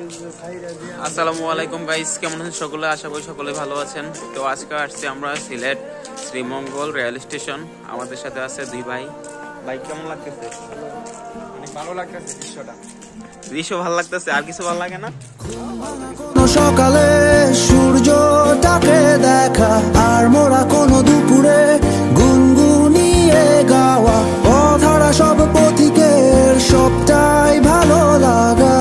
আসসালামু আলাইকুম গাইস, কেমন আছেন সকলে? আশা করি সকলে ভালো আছেন। তো আজকে আসছি আমরা সিলেট শ্রীমঙ্গল রেল স্টেশন। আমাদের সাথে আছে দুই ভাই। ভাই কেমন লাগতেছে? অনেক ভালো লাগতেছে দৃশ্য ভালো লাগতেছে, আর কিছু ভালো লাগে না? সকালে সূর্যটাকে দেখা, আর মোরা কোনো দুপুরে গুনগুনিয়ে গাওয়া অধারা সব পথিকের সবটাই ভালো লাগা।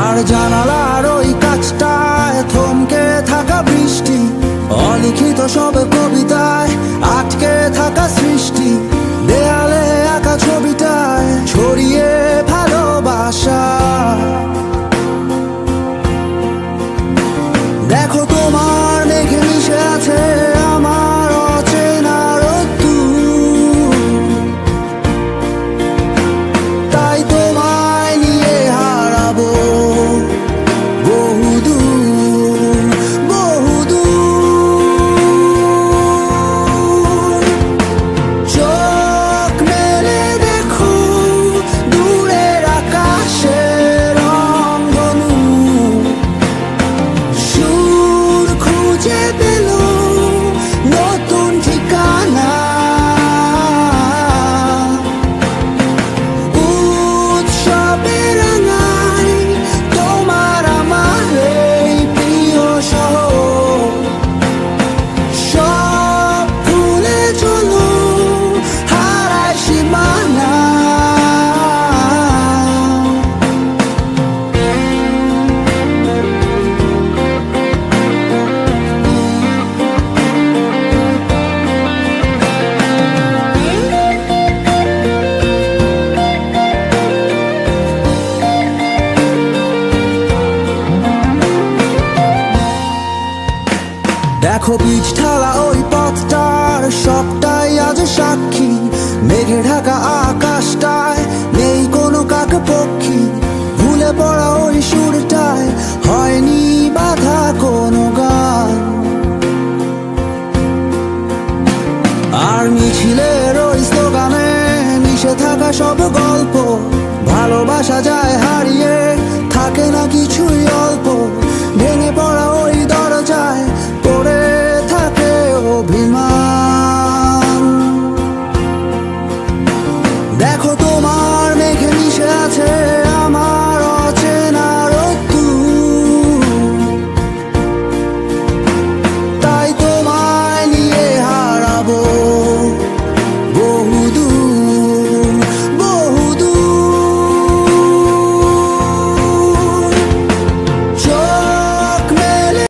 আর জানালার ওই কাছটায় থমকে থাকা বৃষ্টি, অলিখিত সব কবিতায় আটকে থাকা সৃষ্টি, দেয়ালে আঁকা ছবিটায় ছড়িয়ে ভালোবাসা। দেখো তোমার মেঘে মিশে আছে আমার অচেনা রোদ্দুর, তাই তোমায় নিয়ে হারাবো বহুদূর বহুদূর। চোখ মেলে দেখো দূরের আকাশের রংধনু, সুর খুঁজে পেল নতুন ঠিকানা। উৎসবে রাঙাই তোমার আমার এই প্রিয় শহর, সব ভুলে চলো হারায় সীমানা। দেখো বীজ ঢালা ওই পথটার সবটাই আজ সাক্ষী, মেঘে ঢাকা আকাশটায় নেই কোনো কাক পক্ষী, ভুলে পড়া ওই সুরটায় হয়নি বাধা কোনো গান। আর মিছিলের ওই স্লোগানে মিশে থাকা সব গল্প, ভালোবাসা যায় হারিয়ে থাকে না কিছুই অল্প।